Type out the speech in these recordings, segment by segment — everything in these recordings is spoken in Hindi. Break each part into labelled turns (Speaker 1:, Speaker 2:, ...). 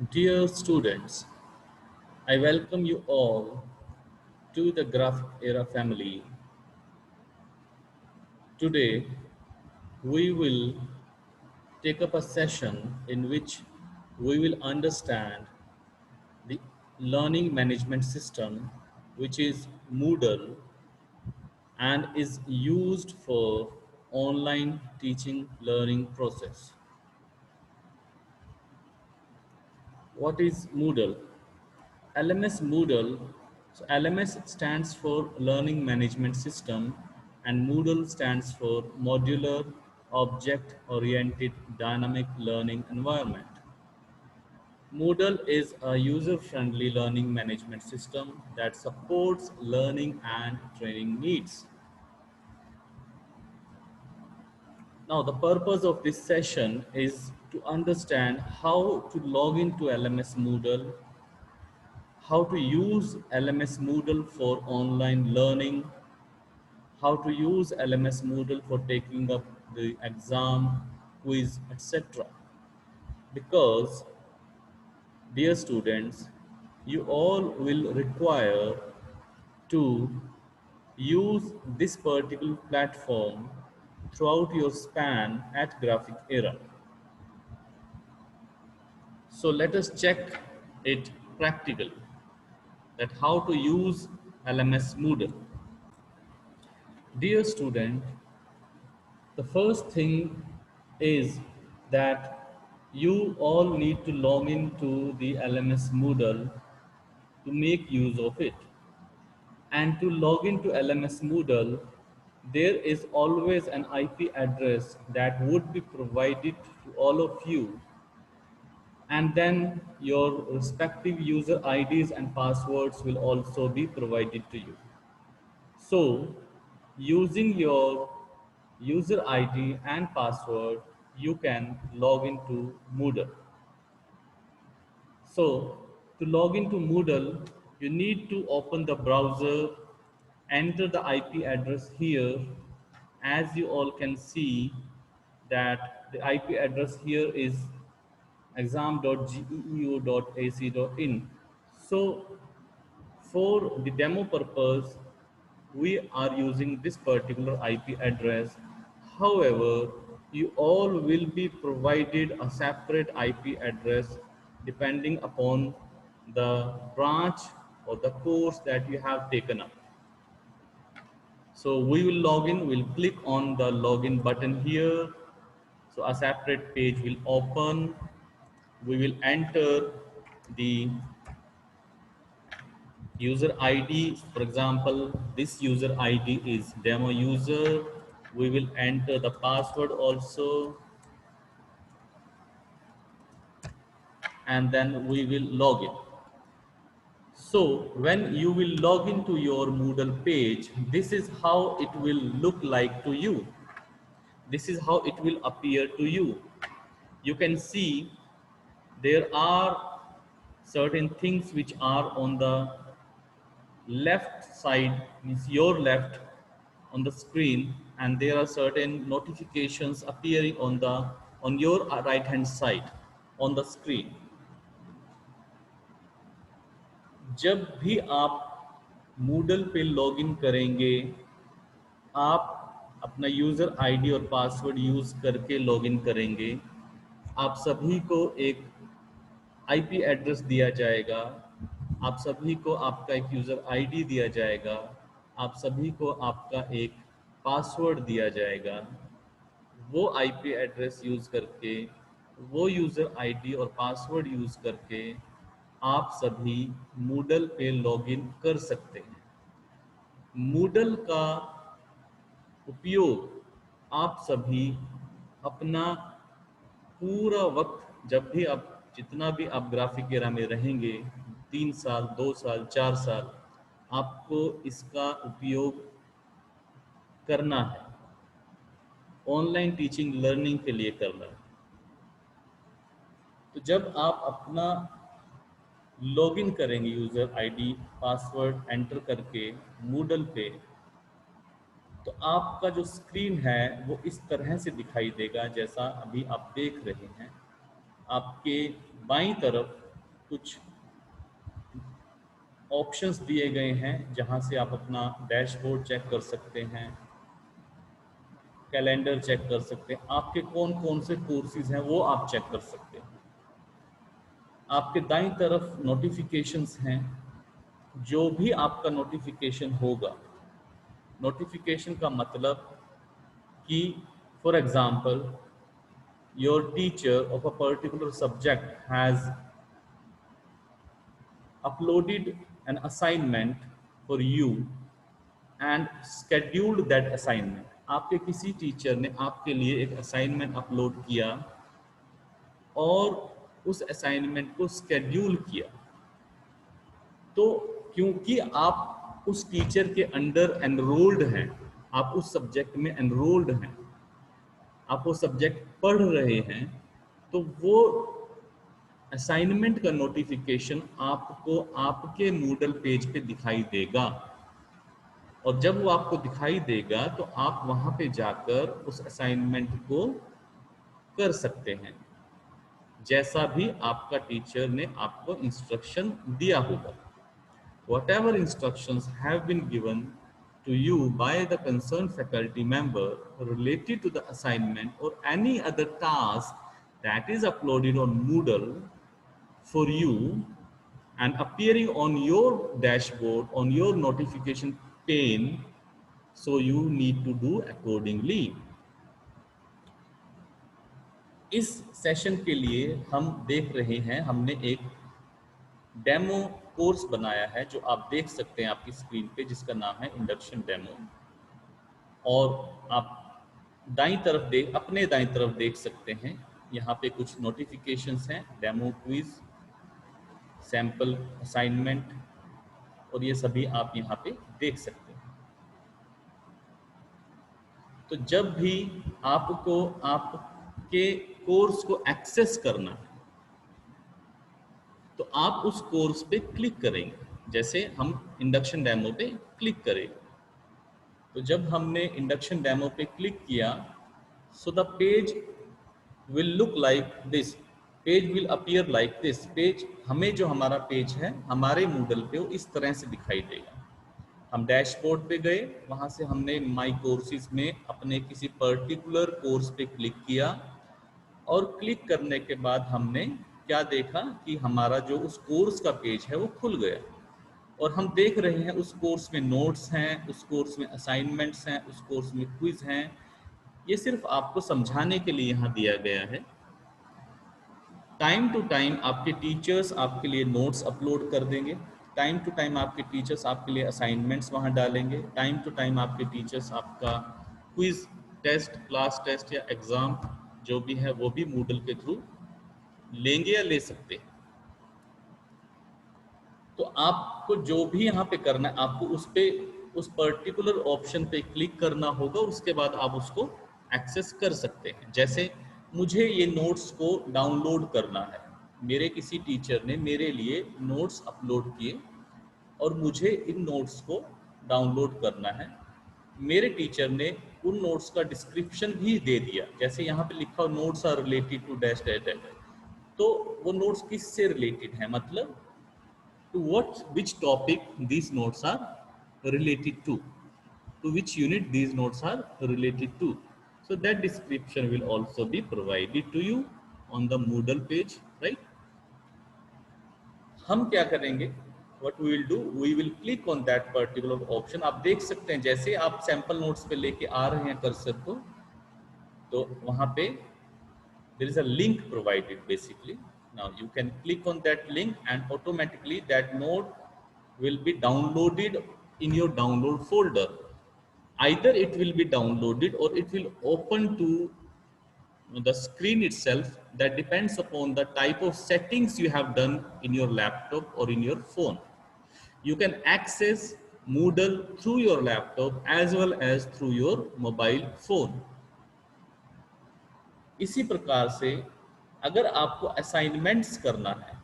Speaker 1: Dear students, I welcome you all to the Graphic Era family. Today, we will take up a session in which we will understand the learning management system, which is Moodle and is used for online teaching learning process. What is Moodle? LMS Moodle, so LMS stands for Learning Management System and Moodle stands for Modular Object Oriented Dynamic Learning Environment. Moodle is a user-friendly learning management system that supports learning and training needs. Now, the purpose of this session is to understand how to log into LMS Moodle, how to use LMS Moodle for online learning, how to use LMS Moodle for taking up the exam, quiz, etc. Because, dear students, you all will require to use this particular platform throughout your span at Graphic Era. So let us check it practically, that how to use LMS Moodle. Dear student, the first thing is that you all need to log into the LMS Moodle to make use of it. And to log into LMS Moodle, there is always an IP address that would be provided to all of you, and then your respective user IDs and passwords will also be provided to you. So, using your user ID and password, you can log into Moodle. So, to log into Moodle, you need to open the browser, enter the IP address here. As you all can see that the IP address here is exam.geo.ac.in. So, for the demo purpose, we are using this particular IP address. However, you all will be provided a separate IP address depending upon the branch or the course that you have taken up. So we will log in, we'll click on the login button here. So a separate page will open. We will enter the user ID. For example, this user ID is demo user. We will enter the password also, and then we will log in. So when you will log into your Moodle page, this is how it will look like to you. This is how it will appear to you. You can see there are certain things which are on the left side, means your left on the screen, and there are certain notifications appearing on your right hand side on the screen. जब भी आप Moodle पे लॉगिन करेंगे, आप अपना यूज़र आईडी और पासवर्ड यूज़ करके लॉगिन करेंगे, आप सभी को एक आईपी एड्रेस दिया जाएगा, आप सभी को आपका एक यूज़र आईडी दिया जाएगा, आप सभी को आपका एक पासवर्ड दिया जाएगा। वो आईपी एड्रेस यूज़ करके, वो यूज़र आईडी और पासवर्ड यूज़ करके आप सभी Moodle पे लॉगिन कर सकते हैं। Moodle का उपयोग आप सभी अपना पूरा वक्त, जब भी आप जितना भी आप ग्राफिक एरा में रहेंगे, 3 साल, 2 साल, 4 साल, आपको इसका उपयोग करना है, ऑनलाइन टीचिंग लर्निंग के लिए करना है। तो जब आप अपना लॉगिन करेंगे यूज़र आईडी पासवर्ड एंटर करके Moodle पे, तो आपका जो स्क्रीन है वो इस तरह से दिखाई देगा जैसा अभी आप देख रहे हैं। आपके बाईं तरफ कुछ ऑप्शंस दिए गए हैं जहां से आप अपना डैशबोर्ड चेक कर सकते हैं, कैलेंडर चेक कर सकते हैं, आपके कौन कौन से कोर्सेज हैं वो आप चेक कर सकते हैं। आपके दाईं तरफ नोटिफिकेशंस हैं, जो भी आपका नोटिफिकेशन होगा, नोटिफिकेशन का मतलब कि for example your teacher of a particular subject has uploaded an assignment for you and scheduled that assignment। आपके किसी टीचर ने आपके लिए एक असाइनमेंट अपलोड किया और उस असाइनमेंट को स्केड्यूल किया, तो क्योंकि आप उस टीचर के अंडर एनरोल्ड हैं, आप उस सब्जेक्ट में एनरोल्ड हैं, आप वो सब्जेक्ट पढ़ रहे हैं, तो वो असाइनमेंट का नोटिफिकेशन आपको आपके मूडल पेज पे दिखाई देगा। और जब वो आपको दिखाई देगा तो आप वहां पे जाकर उस असाइनमेंट को कर सकते हैं, जैसा भी आपका टीचर ने आपको इंस्ट्रक्शन दिया होगा। Whatever instructions have been given to you by the concerned faculty member related to the assignment or any other task that is uploaded on Moodle for you and appearing on your dashboard, on your notification pane, so you need to do accordingly। इस सेशन के लिए हम देख रहे हैं, हमने एक डेमो कोर्स बनाया है जो आप देख सकते हैं आपकी स्क्रीन पे, जिसका नाम है इंडक्शन डेमो। और आप अपने दाईं तरफ देख सकते हैं, यहाँ पे कुछ नोटिफिकेशंस हैं, डेमो क्विज, सैंपल असाइनमेंट, और ये सभी आप यहाँ पे देख सकते हैं। तो जब भी आपको आपके कोर्स को एक्सेस करना है तो आप उस कोर्स पे क्लिक करेंगे। जैसे हम इंडक्शन डेमो पे क्लिक करेंगे, तो जब हमने इंडक्शन डेमो पे क्लिक किया, so the page will look like this, page will appear like this. Page हमें, जो हमारा पेज है हमारे मूडल पे, वो इस तरह से दिखाई देगा। हम डैशबोर्ड पे गए, वहाँ से हमने माई कोर्सेज में अपने किसी पर्टिकुलर कोर्स पे क्लिक किया, और क्लिक करने के बाद हमने क्या देखा कि हमारा जो उस कोर्स का पेज है वो खुल गया, और हम देख रहे हैं उस कोर्स में नोट्स हैं, उस कोर्स में असाइनमेंट्स हैं, उस कोर्स में क्विज हैं। ये सिर्फ आपको समझाने के लिए यहाँ दिया गया है। टाइम टू टाइम आपके टीचर्स आपके लिए नोट्स अपलोड कर देंगे, टाइम टू टाइम आपके टीचर्स आपके लिए असाइनमेंट्स वहाँ डालेंगे, टाइम टू टाइम आपके टीचर्स आपका क्विज, टेस्ट, क्लास टेस्ट या एग्ज़ाम जो भी है वो भी मूडल के थ्रू लेंगे या ले सकते हैं। तो आपको जो भी यहाँ पे करना है, आपको उस पर्टिकुलर ऑप्शन पे क्लिक करना होगा, उसके बाद आप उसको एक्सेस कर सकते हैं। जैसे मुझे ये नोट्स को डाउनलोड करना है, मेरे किसी टीचर ने मेरे लिए नोट्स अपलोड किए और मुझे इन नोट्स को डाउनलोड करना है। मेरे टीचर ने उन नोट्स का डिस्क्रिप्शन भी दे दिया, जैसे यहाँ पे लिखा notes are related to dash dash dash, तो वो नोट्स किससे रिलेटेड है, मतलब to which topic these notes are related to which unit these notes are related to, so that description will also be provided to you on the Moodle page, right? हम क्या करेंगे, what we will do, we will click on that particular option। आप देख सकते हैं जैसे आप सैंपल नोट्स पे लेके आ रहे हैं कर्सर को, तो वहां पे there is a link provided basically। Now you can click on that link and automatically that note will be downloaded in your download folder। Either it will be downloaded or it will open to the screen itself, that depends upon the type of settings you have done in your laptop or in your phone। You can access Moodle through your laptop as well as through your mobile phone। इसी प्रकार से अगर आपको असाइनमेंट्स करना है,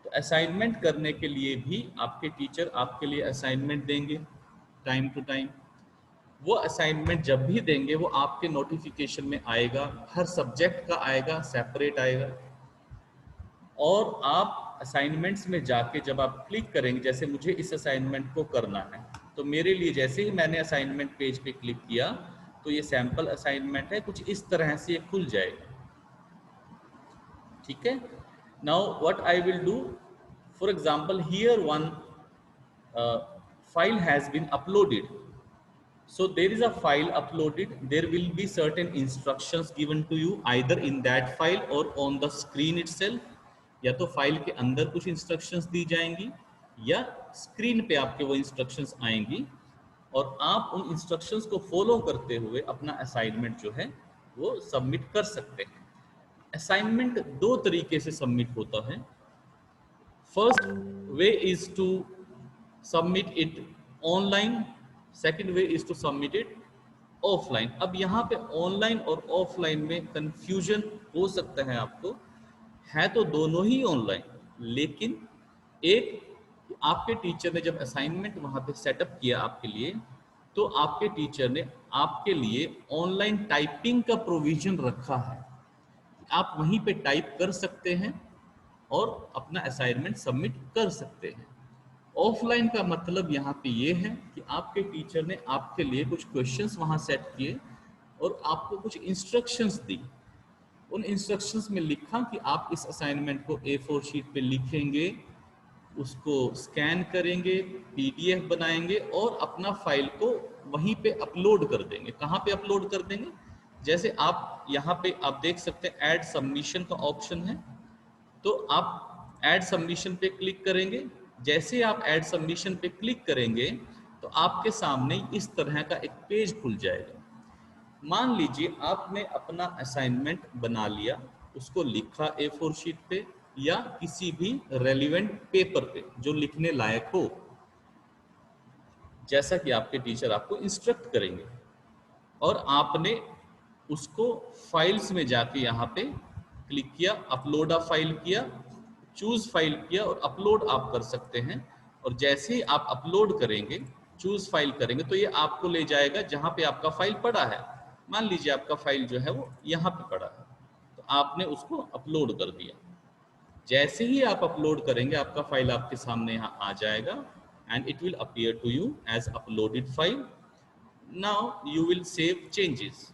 Speaker 1: तो असाइनमेंट करने के लिए भी आपके टीचर आपके लिए असाइनमेंट देंगे टाइम टू टाइम। वो असाइनमेंट जब भी देंगे वो आपके नोटिफिकेशन में आएगा, हर सब्जेक्ट का आएगा, सेपरेट आएगा, और आप असाइनमेंट्स में जाके जब आप क्लिक करेंगे, जैसे मुझे इस असाइनमेंट को करना है, तो मेरे लिए जैसे ही मैंने असाइनमेंट पेज पे क्लिक किया तो ये सैम्पल असाइनमेंट है, कुछ इस तरह से ये खुल जाएगा। ठीक है। Now what I will do, for example here one file has been uploaded. So there is a file uploaded, there will be certain instructions given to you either in that file or on the screen itself. या तो फाइल के अंदर कुछ इंस्ट्रक्शंस दी जाएंगी या स्क्रीन पे आपके वो इंस्ट्रक्शंस आएंगी, और आप उन इंस्ट्रक्शंस को फॉलो करते हुए अपना असाइनमेंट जो है वो सबमिट कर सकते हैं। असाइनमेंट दो तरीके से सबमिट होता है। First way is to submit it online, second way is to submit it offline. अब यहाँ पे ऑनलाइन और ऑफलाइन में कंफ्यूजन हो सकता है आपको, है तो दोनों ही ऑनलाइन, लेकिन एक आपके टीचर ने जब असाइनमेंट वहाँ पे सेटअप किया आपके लिए, तो आपके टीचर ने आपके लिए ऑनलाइन टाइपिंग का प्रोविजन रखा है, आप वहीं पे टाइप कर सकते हैं और अपना असाइनमेंट सबमिट कर सकते हैं। ऑफलाइन का मतलब यहाँ पे ये है कि आपके टीचर ने आपके लिए कुछ क्वेश्चंस वहाँ सेट किए और आपको कुछ इंस्ट्रक्शंस दी। उन इंस्ट्रक्शंस में लिखा कि आप इस असाइनमेंट को A4 शीट पे लिखेंगे, उसको स्कैन करेंगे, PDF बनाएंगे और अपना फाइल को वहीं पे अपलोड कर देंगे। कहाँ पे अपलोड कर देंगे? जैसे आप यहाँ पे आप देख सकते हैं ऐड सबमिशन का ऑप्शन है, तो आप ऐड सबमिशन पे क्लिक करेंगे। जैसे आप ऐड सबमिशन पे क्लिक करेंगे तो आपके सामने इस तरह का एक पेज खुल जाएगा। मान लीजिए आपने अपना असाइनमेंट बना लिया, उसको लिखा A4 शीट पे या किसी भी रेलिवेंट पेपर पे जो लिखने लायक हो, जैसा कि आपके टीचर आपको इंस्ट्रक्ट करेंगे, और आपने उसको फाइल्स में जाके यहाँ पे क्लिक किया, अपलोड अ फाइल किया, चूज फाइल किया और अपलोड आप कर सकते हैं। और जैसे ही आप अपलोड करेंगे, चूज फाइल करेंगे, तो ये आपको ले जाएगा जहाँ पे आपका फाइल पड़ा है। मान लीजिए आपका फाइल जो है वो यहाँ पे पड़ा है, तो आपने उसको अपलोड कर दिया। जैसे ही आप अपलोड करेंगे आपका फाइल आपके सामने यहाँ आ जाएगा and it will appear to you as uploaded file. Now you will save changes.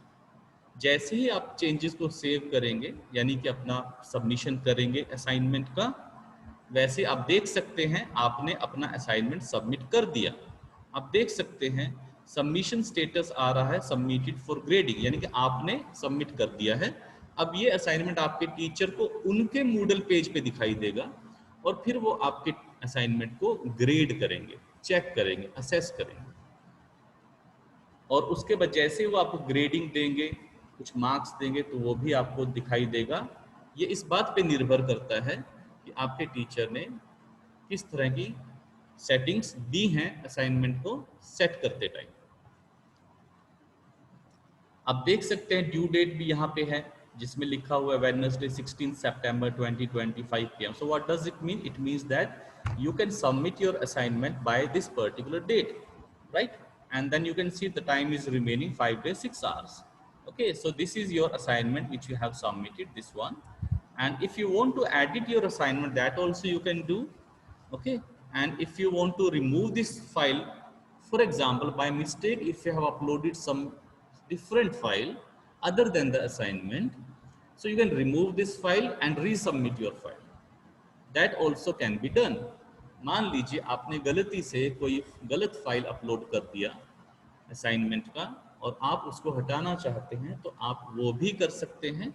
Speaker 1: जैसे ही आप चेंजेस को सेव करेंगे, यानी कि अपना सबमिशन करेंगे असाइनमेंट का, वैसे आप देख सकते हैं आपने अपना असाइनमेंट सबमिट कर दिया। आप देख सकते हैं सबमिशन स्टेटस आ रहा है सबमिटेड फॉर ग्रेडिंग, यानी कि आपने सबमिट कर दिया है। अब ये असाइनमेंट आपके टीचर को उनके मूडल पेज पे दिखाई देगा और फिर वो आपके असाइनमेंट को ग्रेड करेंगे, चेक करेंगे, असेस करेंगे, और उसके बाद जैसे वो आपको ग्रेडिंग देंगे, कुछ मार्क्स देंगे, तो वो भी आपको दिखाई देगा। ये इस बात पे निर्भर करता है कि आपके टीचर ने किस तरह की सेटिंग्स दी हैं असाइनमेंट को सेट करते टाइम। आप देख सकते हैं ड्यू डेट भी यहाँ पे है जिसमें लिखा हुआ है Wednesday 16 September 2025 PM। So what does it mean? It means that you can submit your assignment by this particular date, right? And then you can see the time is remaining 5 days 6 hours. Okay, so this is your assignment which you have submitted, this one. And if you want to edit your assignment, that also you can do. Okay, and if you want to remove this file, for example, by mistake if you have uploaded some different file other than the assignment, so you can remove this file and resubmit your file. That also can be done. मान लीजिए आपने गलती से कोई गलत फाइल अपलोड कर दिया असाइनमेंट का और आप उसको हटाना चाहते हैं, तो आप वो भी कर सकते हैं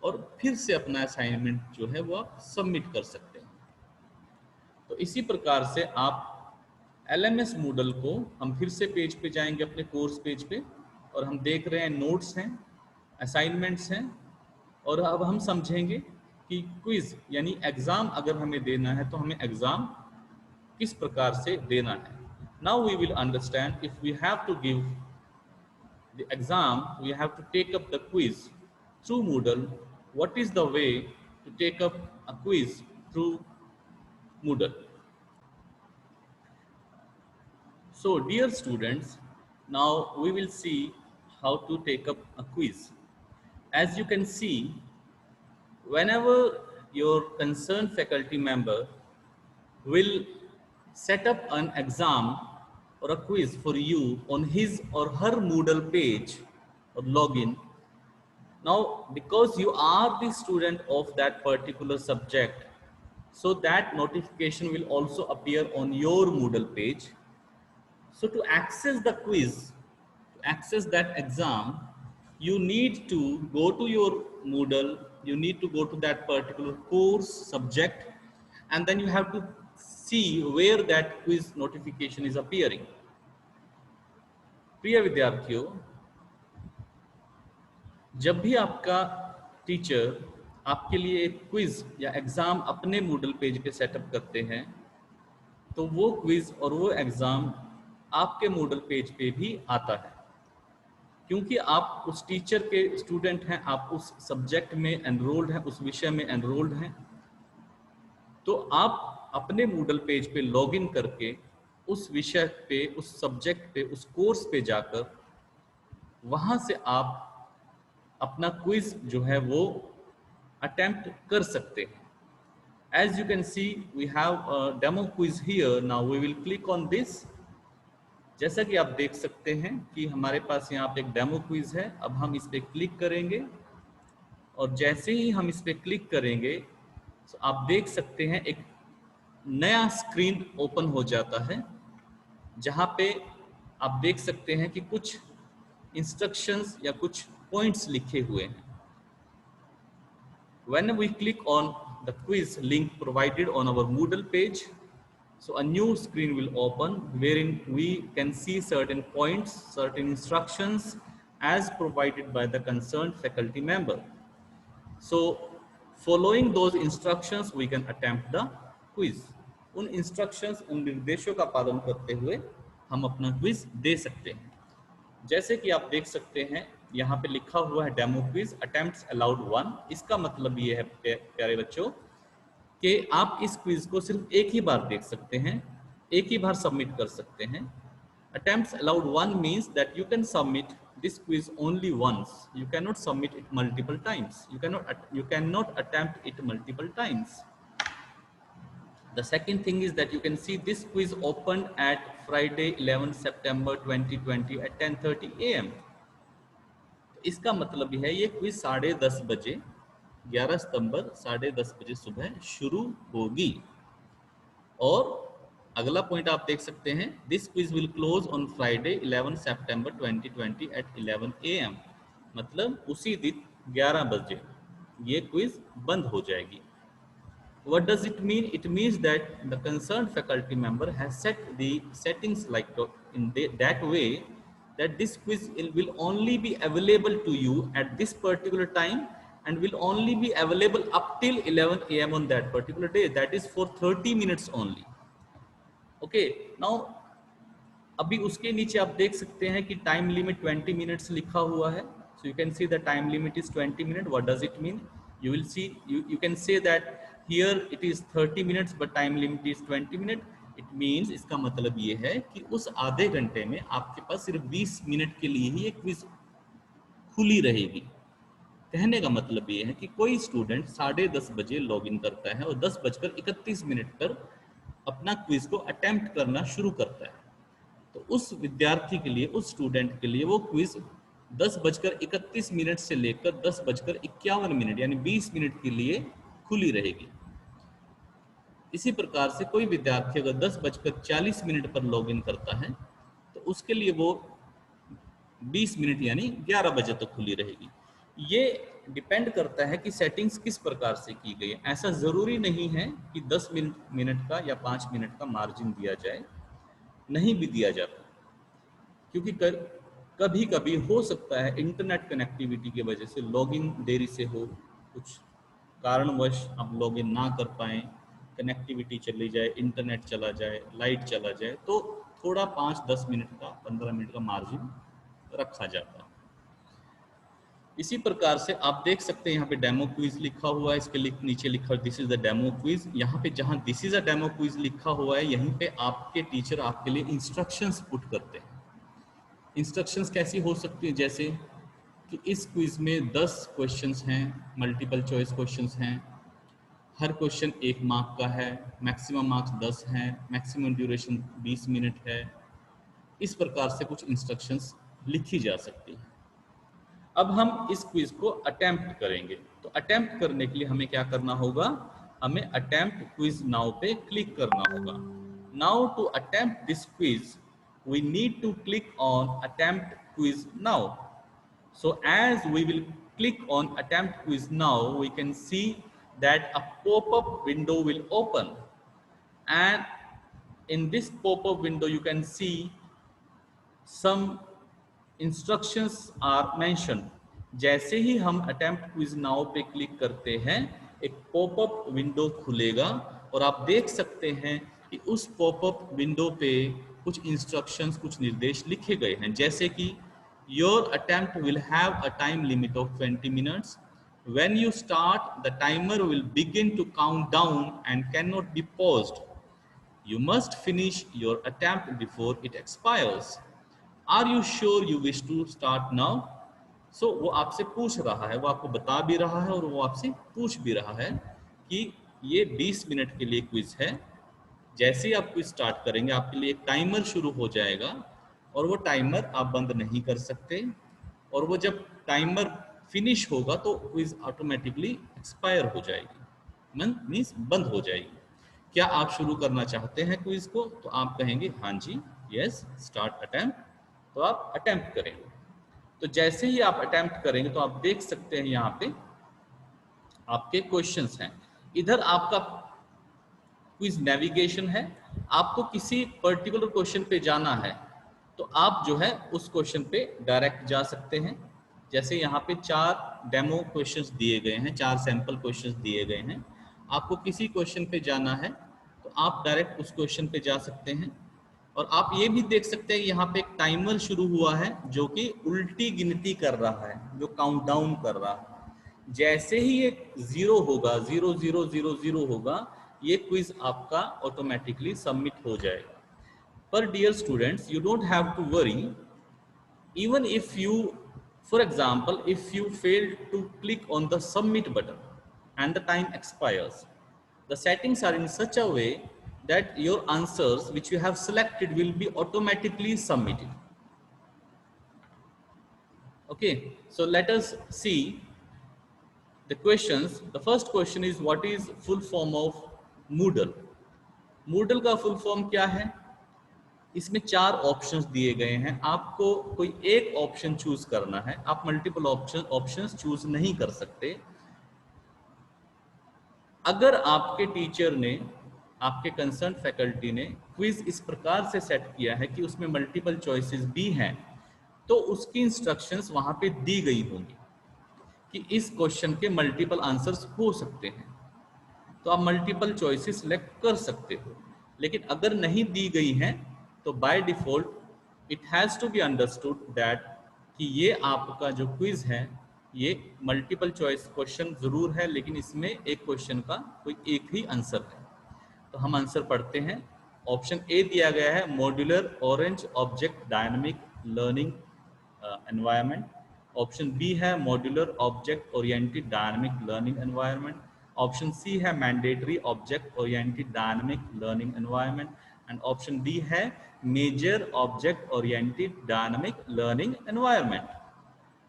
Speaker 1: और फिर से अपना असाइनमेंट जो है वो आप सबमिट कर सकते हैं। तो इसी प्रकार से आप LMS Moodle को, हम फिर से पेज पे जाएंगे अपने कोर्स पेज पे, और हम देख रहे हैं नोट्स हैं, असाइनमेंट्स हैं, और अब हम समझेंगे कि क्विज यानी एग्जाम अगर हमें देना है तो हमें एग्जाम किस प्रकार से देना है। Now we will understand if we have to give the exam, we have to take up the quiz through Moodle. What is the way to take up a quiz through Moodle? So dear students, now we will see how to take up a quiz. As you can see, whenever your concerned faculty member will set up an exam or a quiz for you on his or her Moodle page or login. Now, because you are the student of that particular subject, so that notification will also appear on your Moodle page. So to access the quiz, to access that exam, you need to go to your Moodle, you need to go to that particular course subject, and then you have to see where that quiz notification is appearing. प्रिय विद्यार्थियों, जब भी आपका टीचर आपके लिए एक क्विज या एग्जाम अपने मूडल पेज पे सेटअप करते हैं, तो वो क्विज और वो एग्जाम आपके मूडल पेज पे भी आता है, क्योंकि आप उस टीचर के स्टूडेंट हैं, आप उस सब्जेक्ट में एनरोल्ड हैं, उस विषय में एनरोल्ड हैं। तो आप अपने मूडल पेज पे लॉगिन करके उस विषय पे, उस सब्जेक्ट पे, उस कोर्स पे जाकर वहाँ से आप अपना क्विज जो है वो अटेम्प्ट कर सकते हैं। As you can see, we have a demo quiz here. Now we will click on this. जैसा कि आप देख सकते हैं कि हमारे पास यहाँ पे एक डेमो क्विज है। अब हम इस पे क्लिक करेंगे और जैसे ही हम इस पे क्लिक करेंगे तो आप देख सकते हैं एक नया स्क्रीन ओपन हो जाता है, जहाँ पे आप देख सकते हैं कि कुछ इंस्ट्रक्शंस या कुछ पॉइंट्स लिखे हुए हैं। When we click on the quiz link provided on our Moodle page, so a new screen will open wherein we can see certain points, certain instructions as provided by the concerned faculty member. So following those instructions, we can attempt the quiz. उन instructions, उन निर्देशों का पालन करते हुए हम अपना quiz दे सकते हैं। जैसे कि आप देख सकते हैं यहाँ पे लिखा हुआ है डेमो क्विज अटेम्प्ट्स अलाउड 1। इसका मतलब ये है प्यारे बच्चों कि आप इस क्विज को सिर्फ एक ही बार देख सकते हैं, एक ही बार सबमिट कर सकते हैं। Attempts allowed 1 means that you can submit this quiz only once. You cannot submit it multiple times. You cannot attempt it multiple times. The second thing is that you can see this quiz opened at Friday 11 September 2020 at 10:30 AM. इसका मतलब है ये क्विज 10:30 बजे 11 सितंबर 10:30 बजे सुबह शुरू होगी। और अगला पॉइंट आप देख सकते हैं, this quiz will close on Friday 11 सितंबर 2020 एट 11 AM। मतलब उसी दिन 11 बजे ये क्विज बंद हो जाएगी। What does it mean? It means that the concerned faculty member has set the settings like in that way that this quiz will only be available to you at this particular time and will only be available up till 11 AM on that particular day. That is for 30 minutes only. Okay, now अभी उसके नीचे आप देख सकते हैं कि टाइम लिमिट 20 मिनट्स लिखा हुआ है। So you can see the time limit is 20 minutes. What does it mean? You will see, you can say that here it is 30 minutes but time limit is 20 minutes. It means, इसका मतलब ये है कि उस आधे घंटे में आपके पास सिर्फ 20 मिनट के लिए ही एक क्विज खुली रहेगी। कहने का मतलब ये है कि कोई स्टूडेंट 10:30 बजे लॉगिन करता है और 10:31 पर अपना क्विज को अटेम्प्ट करना शुरू करता है, तो उस विद्यार्थी के लिए, उस स्टूडेंट के लिए वो क्विज 10:31 से लेकर 10:51 यानी 20 मिनट के लिए खुली रहेगी। इसी प्रकार से कोई विद्यार्थी अगर 10:40 पर लॉगिन करता है तो उसके लिए वो 20 मिनट यानी 11 बजे तक खुली रहेगी। ये डिपेंड करता है कि सेटिंग्स किस प्रकार से की गई है। ऐसा ज़रूरी नहीं है कि 10 मिनट का या 5 मिनट का मार्जिन दिया जाए, नहीं भी दिया जाता, क्योंकि कभी कभी हो सकता है इंटरनेट कनेक्टिविटी की वजह से लॉगिन देरी से हो, कुछ कारणवश आप लॉगिन ना कर पाएँ, कनेक्टिविटी चली जाए, इंटरनेट चला जाए, लाइट चला जाए, तो थोड़ा 5-10 मिनट का, 15 मिनट का मार्जिन रखा जाता है। इसी प्रकार से आप देख सकते हैं यहाँ पे डेमो क्विज लिखा हुआ है, इसके नीचे लिखा this is the demo quiz. यहाँ पे जहाँ this is a demo quiz लिखा हुआ है, यहीं पे आपके टीचर आपके लिए इंस्ट्रक्शंस पुट करते हैं। इंस्ट्रक्शंस कैसी हो सकती है, जैसे कि इस क्विज में 10 क्वेश्चंस हैं, मल्टीपल चॉइस क्वेश्चंस हैं, हर क्वेश्चन 1 मार्क का है, मैक्सिमम मार्क्स 10 हैं, मैक्सिमम ड्यूरेशन 20 मिनट है। इस प्रकार से कुछ इंस्ट्रक्शंस लिखी जा सकती हैं। अब हम इस क्विज को अटेम्प्ट करेंगे। तो अटेम्प्ट करने के लिए हमें क्या करना होगा, हमें अटेम्प्ट क्विज नाउ पे क्लिक करना होगा। Now to attempt this quiz we need to click on attempt quiz now. So as we will click on attempt quiz now, we can see that a pop-up window will open, and in this pop-up window you can see some instructions are mentioned. जैसे ही हम attempt quiz now पे क्लिक करते हैं, एक पॉपअप विंडो खुलेगा और आप देख सकते हैं कि उस पॉपअप विंडो पे कुछ इंस्ट्रक्शंस, कुछ निर्देश लिखे गए हैं, जैसे कि your attempt will have a time limit of 20 minutes. When you start, the timer will begin to count down and cannot be paused. You must finish your attempt before it expires. Are you sure you wish to start now? So वो आपसे पूछ रहा है, वो आपको बता भी रहा है और वो आपसे पूछ भी रहा है कि ये 20 मिनट के लिए क्विज है। जैसे ही आप क्विज स्टार्ट करेंगे, आपके लिए एक टाइमर शुरू हो जाएगा और वो टाइमर आप बंद नहीं कर सकते, और वो जब टाइमर फिनिश होगा तो क्विज ऑटोमेटिकली एक्सपायर हो जाएगी, मीन्स बंद हो जाएगी। क्या आप शुरू करना चाहते हैं क्विज को? तो आप कहेंगे हाँ जी, यस, स्टार्ट अटेम्प्ट। तो आप अटेम्प्ट करेंगे। तो जैसे ही आप अटेम्प्ट करेंगे तो आप देख सकते हैं यहाँ पे आपके क्वेश्चंस हैं। इधर आपका क्विज नेविगेशन है। आपको किसी पर्टिकुलर क्वेश्चन पे जाना है तो आप जो है उस क्वेश्चन पे डायरेक्ट जा सकते हैं। जैसे यहाँ पे 4 डेमो क्वेश्चंस दिए गए हैं, 4 सैंपल क्वेश्चंस दिए गए हैं। आपको किसी क्वेश्चन पे जाना है तो आप डायरेक्ट उस क्वेश्चन पे जा सकते हैं। और आप ये भी देख सकते हैं यहाँ पे एक टाइमर शुरू हुआ है जो कि उल्टी गिनती कर रहा है, जो काउंटडाउन कर रहा है। जैसे ही ये 0 होगा, 0000 होगा, ये क्विज आपका ऑटोमेटिकली सबमिट हो जाएगा। पर dear students, you don't have to worry. Even if you, for example, if you fail to click on the submit button and the time expires, the settings are in such a way that your answers which you have selected will be automatically submitted. Okay, so let us see the questions. The first question is, what is full form of Moodle? Moodle का full form क्या है? इसमें 4 ऑप्शंस दिए गए हैं। आपको कोई एक ऑप्शन चूज करना है, आप मल्टीपल ऑप्शंस चूज नहीं कर सकते। अगर आपके टीचर ने, आपके कंसर्न फैकल्टी ने क्विज इस प्रकार से सेट किया है कि उसमें मल्टीपल चॉइसेस भी हैं, तो उसकी इंस्ट्रक्शंस वहां पे दी गई होंगी कि इस क्वेश्चन के मल्टीपल आंसर्स हो सकते हैं, तो आप मल्टीपल चॉइसेस सिलेक्ट कर सकते हो। लेकिन अगर नहीं दी गई हैं तो by default it has to be understood that कि ये आपका जो क्विज है ये मल्टीपल चॉइस क्वेश्चन ज़रूर है, लेकिन इसमें एक क्वेश्चन का कोई एक ही आंसर है। तो हम आंसर पढ़ते हैं। ऑप्शन ए दिया गया है modular orange object dynamic learning environment. Option B है modular object oriented dynamic learning environment. Option C है mandatory object oriented dynamic learning environment, and option D है major object oriented dynamic learning environment.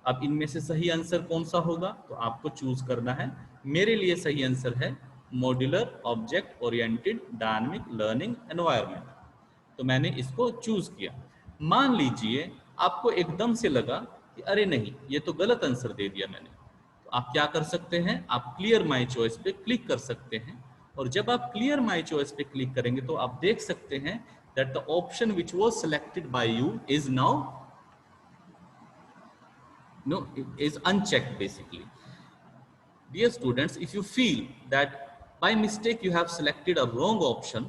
Speaker 1: अब इनमें से सही आंसर कौन सा होगा तो आपको चूज करना है। मेरे लिए सही आंसर है modular object oriented dynamic learning environment, तो मैंने इसको चूज किया। मान लीजिए आपको एकदम से लगा कि अरे नहीं, ये तो गलत आंसर दे दिया मैंने, तो आप क्या कर सकते हैं, आप क्लियर माई चॉइस पे क्लिक कर सकते हैं। और जब आप क्लियर माई चॉइस पे क्लिक करेंगे तो आप देख सकते हैं that the option which was selected by you is now is unchecked basically. Dear students, if you feel that by mistake you have selected a wrong option,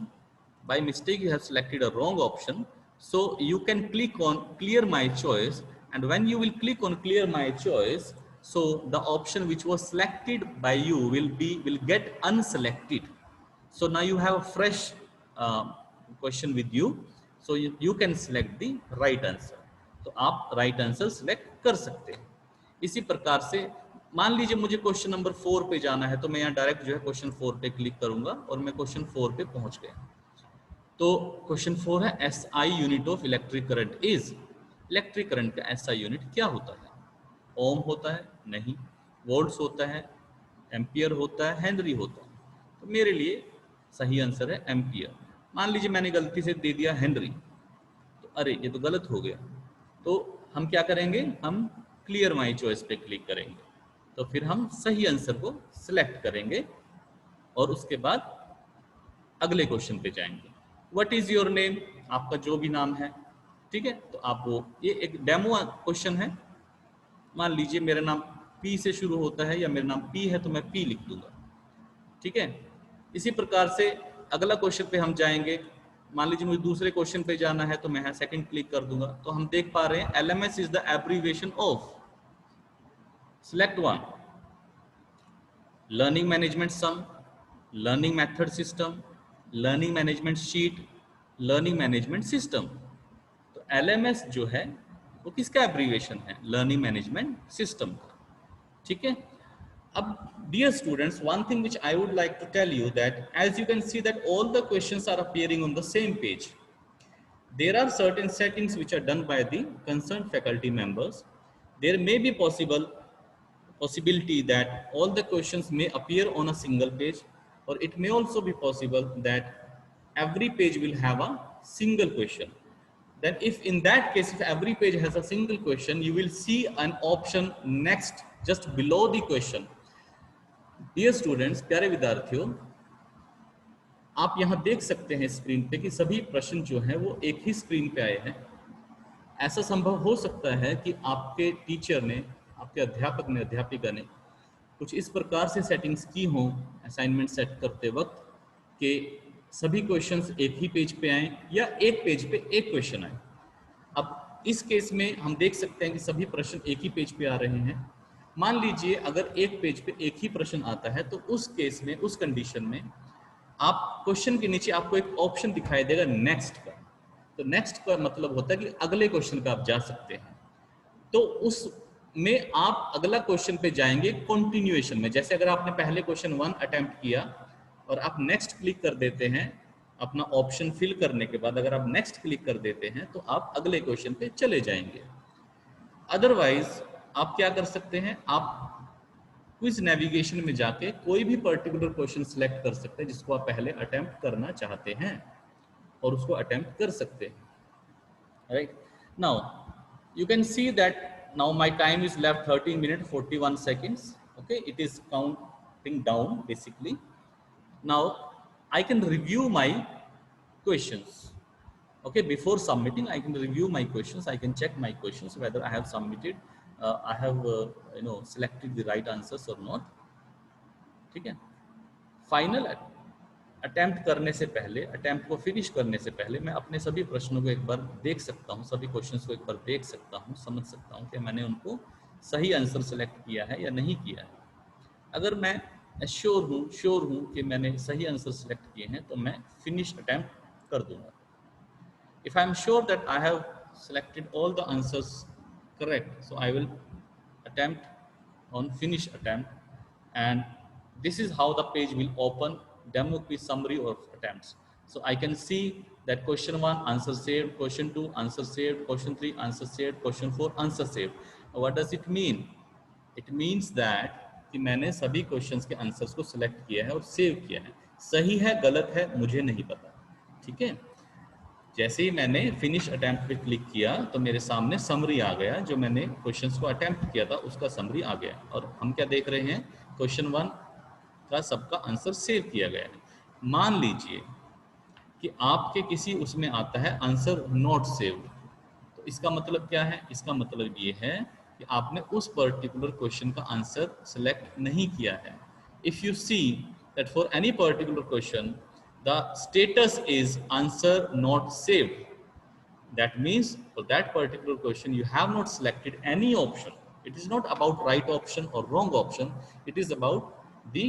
Speaker 1: so you can click on clear my choice, and when you will click on clear my choice, so the option which was selected by you will get unselected. So now you have a fresh question with you, so you can select the right answer. तो आप राइट आंसर सिलेक्ट कर सकते हैं। इसी प्रकार से मान लीजिए मुझे क्वेश्चन नंबर 4 पे जाना है, तो मैं यहाँ डायरेक्ट जो है क्वेश्चन 4 पे क्लिक करूंगा और मैं क्वेश्चन 4 पे पहुंच गया। तो क्वेश्चन 4 है SI unit of electric current is. Electric current का SI यूनिट क्या होता है? ओम होता है? नहीं। वोल्ट्स होता है? एम्पियर होता है? हेनरी होता है? तो मेरे लिए सही आंसर है एम्पियर। मान लीजिए मैंने गलती से दे दिया हेनरी, तो अरे ये तो गलत हो गया। तो हम क्या करेंगे, हम क्लियर माई चॉइस पे क्लिक करेंगे, तो फिर हम सही आंसर को सिलेक्ट करेंगे और उसके बाद अगले क्वेश्चन पे जाएंगे। What is your name? आपका जो भी नाम है, ठीक है। तो आप वो, ये एक डेमो क्वेश्चन है। मान लीजिए मेरा नाम पी से शुरू होता है या मेरा नाम पी है, तो मैं पी लिख दूंगा, ठीक है। इसी प्रकार से अगला क्वेश्चन पे हम जाएंगे। मान लीजिए मुझे दूसरे क्वेश्चन पे जाना है, तो मैं यहाँ सेकंड क्लिक कर दूंगा। तो हम देख पा रहे हैं LMS is the abbreviation of, select one, learning management some, learning method system, learning management sheet, learning management system. तो LMS जो है वो किसका एब्रीविएशन है? लर्निंग मैनेजमेंट सिस्टम का, ठीक है। अब dear students, one thing which I would like to tell you, that as you can see that all the questions are appearing on the same page. There are certain settings which are done by the concerned faculty members. There may be possibility that all the questions may appear on a single page, or it may also be possible that every page will have a single question. Then if in that case, if every page has a single question, you will see an option next just below the question. Dear students, प्यारे विद्यार्थियों, आप यहाँ देख सकते हैं स्क्रीन पे कि सभी प्रश्न जो हैं वो एक ही स्क्रीन पे आए हैं। ऐसा संभव हो सकता है कि आपके टीचर ने, आपके अध्यापक ने, अध्यापिका ने कुछ इस प्रकार से सेटिंग्स की हों असाइनमेंट सेट करते वक्त कि सभी क्वेश्चंस एक ही पेज पे आए या एक पेज पे एक क्वेश्चन आए। अब इस केस में हम देख सकते हैं कि सभी प्रश्न एक ही पेज पे आ रहे हैं। मान लीजिए अगर एक पेज पे एक ही प्रश्न आता है, तो उस केस में, उस कंडीशन में आप क्वेश्चन के नीचे आपको एक ऑप्शन दिखाई देगा नेक्स्ट का। तो नेक्स्ट का मतलब होता है कि अगले क्वेश्चन का आप जा सकते हैं। तो उस में आप अगला क्वेश्चन पे जाएंगे कंटिन्यूएशन में। जैसे अगर आपने पहले क्वेश्चन 1 अटेम्प्ट किया और आप नेक्स्ट क्लिक कर देते हैं, अपना ऑप्शन फिल करने के बाद अगर आप नेक्स्ट क्लिक कर देते हैं, तो आप अगले क्वेश्चन पे चले जाएंगे। अदरवाइज आप क्या कर सकते हैं, आप क्विज नेविगेशन में जाके कोई भी पर्टिकुलर क्वेश्चन सिलेक्ट कर सकते हैं जिसको आप पहले अटेम्प्ट करना चाहते हैं और उसको अटेम्प्ट कर सकते हैं। Right now you can see that now my time is left 13 minutes 41 seconds. Okay, it is counting down basically. Now I can review my questions. Okay, before submitting I can review my questions. I can check my questions whether I have submitted, I have selected the right answers or not. ठीक है। फाइनल अटेम्प्ट करने से पहले, अटेम्प्ट को फिनिश करने से पहले मैं अपने सभी प्रश्नों को एक बार देख सकता हूँ, सभी क्वेश्चंस को एक बार देख सकता हूँ, समझ सकता हूँ कि मैंने उनको सही आंसर सेलेक्ट किया है या नहीं किया है। अगर मैं श्योर हूँ कि मैंने सही आंसर सेलेक्ट किए हैं, तो मैं फिनिश अटेम्प्ट कर दूंगा। If I am sure that I have selected all the answers correct, so I will attempt on finish attempt, and this is how the page will open, demo quiz summary of attempts. So I can see that question 1 answer saved, question 2 answer saved, question 3 answer saved, question 4 answer saved. What does it mean? It means that कि मैंने सभी क्वेश्चंस के आंसर्स को सिलेक्ट किया है और सेव किया है। सही है गलत है मुझे नहीं पता, ठीक है। जैसे ही मैंने फिनिश अटेम्प्ट पे क्लिक किया, तो मेरे सामने समरी आ गया, जो मैंने क्वेश्चंस को अटेम्प्ट किया था उसका समरी आ गया। और हम क्या देख रहे हैं, क्वेश्चन 1 का सबका आंसर सेव किया गया है। मान लीजिए कि आपके किसी उसमें आता है आंसर नॉट सेव्ड, तो इसका मतलब क्या है? इसका मतलब ये है कि आपने उस पर्टिकुलर क्वेश्चन का आंसर सेलेक्ट नहीं किया है। If you see that for any particular question the status is answer not saved, that means for that particular question you have not selected any option. It is not about right option or wrong option, it is about the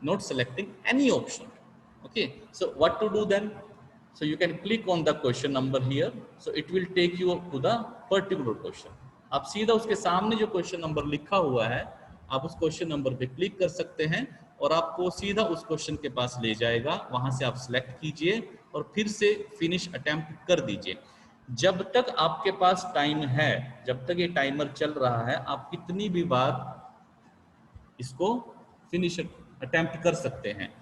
Speaker 1: not selecting any option. Okay, so what to do then? So you can click on the question number here, so it will take you to the particular question. आप सीधा उसके सामने जो क्वेश्चन नंबर लिखा हुआ है आप उस क्वेश्चन नंबर पे क्लिक कर सकते हैं और आपको सीधा उस क्वेश्चन के पास ले जाएगा। वहां से आप सिलेक्ट कीजिए और फिर से फिनिश अटेम्प्ट कर दीजिए। जब तक आपके पास टाइम है, जब तक ये टाइमर चल रहा है, आप कितनी भी बार इसको फिनिश अटेम्प्ट कर सकते हैं।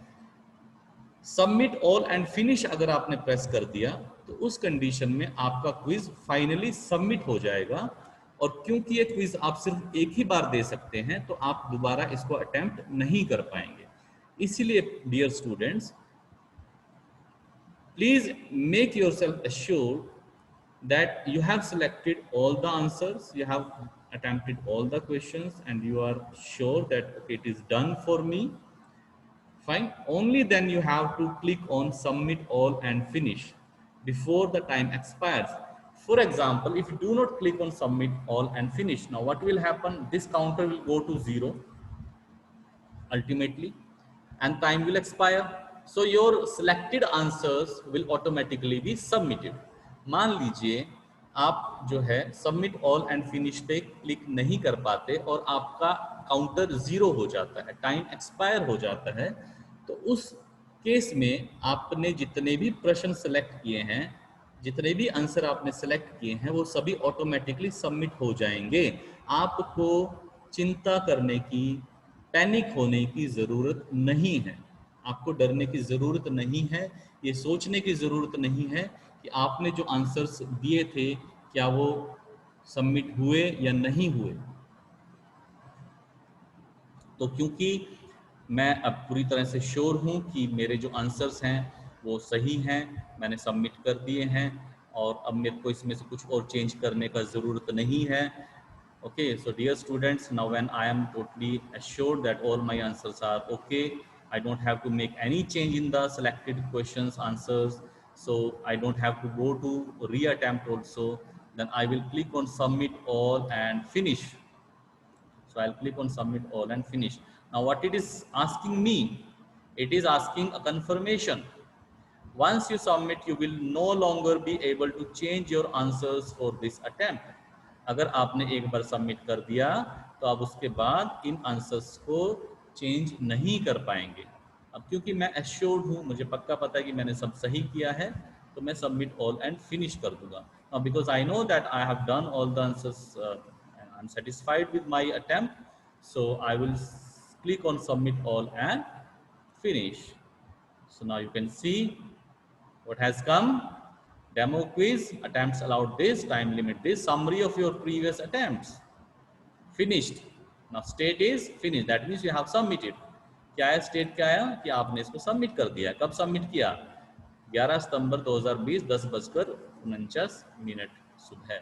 Speaker 1: सबमिट ऑल एंड फिनिश अगर आपने प्रेस कर दिया तो उस कंडीशन में आपका क्विज फाइनली सबमिट हो जाएगा। और क्योंकि ये क्विज आप सिर्फ एक ही बार दे सकते हैं तो आप दोबारा इसको अटेम्प्ट नहीं कर पाएंगे। इसीलिए dear students, please make yourself assured that you have selected all the answers, you have attempted all the questions, and you are sure that okay, it is done for me. Fine. Only then you have to click on submit all and finish before the time expires. For example, if you do not click on submit all and finish, now what will happen? This counter will go to 0 ultimately and time will expire. So your selected answers will automatically be submitted. मान लीजिए आप जो है सबमिट ऑल एंड फिनिश पे क्लिक नहीं कर पाते और आपका काउंटर 0 हो जाता है, टाइम एक्सपायर हो जाता है, तो उस केस में आपने जितने भी प्रश्न सेलेक्ट किए हैं, जितने भी आंसर आपने सेलेक्ट किए हैं, वो सभी ऑटोमेटिकली सबमिट हो जाएंगे। आपको चिंता करने की, पैनिक होने की ज़रूरत नहीं है, आपको डरने की ज़रूरत नहीं है, ये सोचने की ज़रूरत नहीं है कि आपने जो आंसर्स दिए थे क्या वो सबमिट हुए या नहीं हुए। तो क्योंकि मैं अब पूरी तरह से श्योर हूँ कि मेरे जो आंसर्स हैं वो सही हैं, मैंने सबमिट कर दिए हैं और अब मेरे को इसमें से कुछ और चेंज करने का ज़रूरत नहीं है। Okay, so dear students, now when I am totally assured that all my answers are okay, I don't have to make any change in the selected questions answers, so I don't have to go to reattempt also, then I will click on submit all and finish. So I'll click on submit all and finish. Now what it is asking me, it is asking a confirmation. Once you submit, you will no longer be able to change your answers for this attempt. अगर आपने एक बार सबमिट कर दिया तो आप उसके बाद इन आंसर्स को चेंज नहीं कर पाएंगे। अब क्योंकि मैं एश्योर्ड हूँ, मुझे पक्का पता है कि मैंने सब सही किया है, तो मैं सबमिट ऑल एंड फिनिश कर दूंगा। Now because I know that I have done all the answers and I'm satisfied with my attempt, so I will click on submit all and finish. So now you can see what has come. Demo quiz, attempts allowed this, time limit this, summary of your previous attempts. Finished. Now state is finished. That means you have submitted. क्या है स्टेट, क्या है कि आपने इसको सबमिट कर दिया। कब सबमिट किया? 11 सितंबर 2020 10:49 सुबह।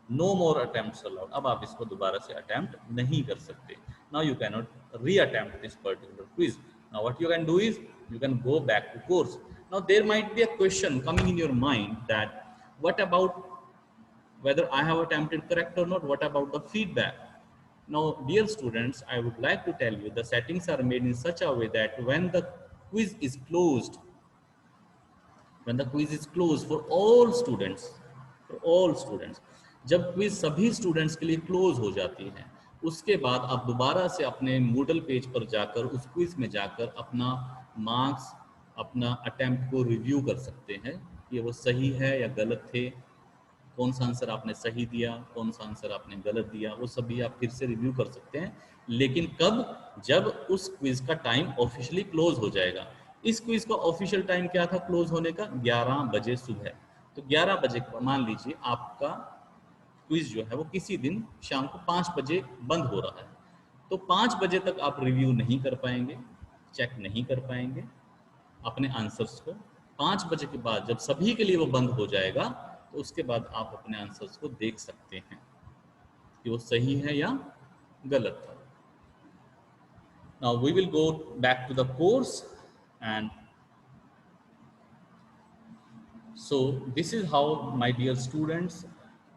Speaker 1: नो मोर अटेम्प्ट्स अलाउड। अब आप इसको दोबारा से अटेम्प्ट नहीं कर सकते। नाउ यू कैन नॉट री attempt this particular quiz. Now what you can do is you can go back to course. Now there might be a question coming in your mind that what about whether I have attempted correct or not, what about the feedback? Now dear students, I would like to tell you the settings are made in such a way that when the quiz is closed, for all students, जब क्विज सभी स्टूडेंट्स के लिए क्लोज हो जाती है, उसके बाद आप दोबारा से अपने मूडल पेज पर जाकर उस क्विज में जाकर अपना मार्क्स, अपना अटेम्प्ट को रिव्यू कर सकते हैं कि वो सही है या गलत थे, कौन सा आंसर आपने सही दिया, कौन सा आंसर आपने गलत दिया, वो सभी आप फिर से रिव्यू कर सकते हैं। लेकिन कब? जब उस क्विज का टाइम ऑफिशियली क्लोज हो जाएगा। इस क्विज का ऑफिशियल टाइम क्या था क्लोज होने का? 11 बजे सुबह। तो 11 बजे मान लीजिए आपका क्विज जो है वो किसी दिन शाम को 5 बजे बंद हो रहा है, तो 5 बजे तक आप रिव्यू नहीं कर पाएंगे, चेक नहीं कर पाएंगे अपने आंसर्स को। 5 बजे के बाद जब सभी के लिए वो बंद हो जाएगा तो उसके बाद आप अपने आंसर्स को देख सकते हैं कि वो सही है या गलत है। Now we will go back to the course, and so this is how, my dear students,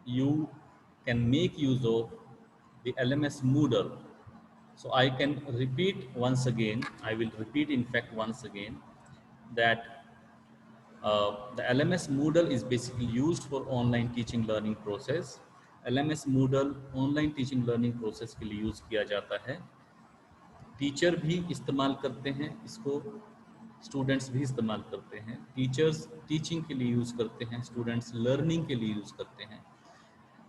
Speaker 1: you can make use of the LMS Moodle. So I can repeat once again, I will repeat in fact once again, that the LMS Moodle is basically used for online teaching learning process. LMS Moodle online teaching learning process के लिए यूज़ किया जाता है। टीचर भी इस्तेमाल करते हैं इसको, स्टूडेंट्स भी इस्तेमाल करते हैं। टीचर्स टीचिंग के लिए यूज़ करते हैं, स्टूडेंट्स लर्निंग के लिए यूज़ करते हैं।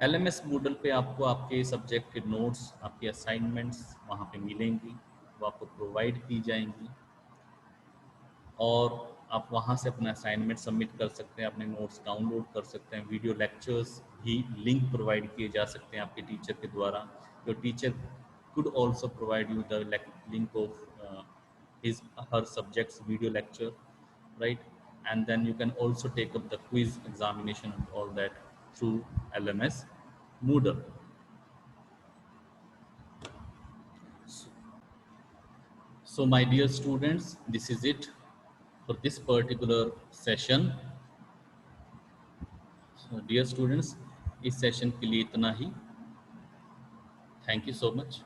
Speaker 1: एलएमएस मूडल पे आपको आपके सब्जेक्ट के नोट्स, आपके असाइनमेंट्स वहाँ पे मिलेंगी, वो आपको प्रोवाइड की जाएंगी और आप वहाँ से अपना असाइनमेंट सबमिट कर सकते हैं, अपने नोट्स डाउनलोड कर सकते हैं। वीडियो लेक्चर्स भी लिंक प्रोवाइड किए जा सकते हैं आपके टीचर के द्वारा। Your teacher could also provide you the link of his her subject's video lecture, right? And then you can also take up the quiz examination and all that through LMS Moodle. So my dear students, this is it for this particular session. So dear students, इस सेशन के लिए इतना ही। Thank you so much.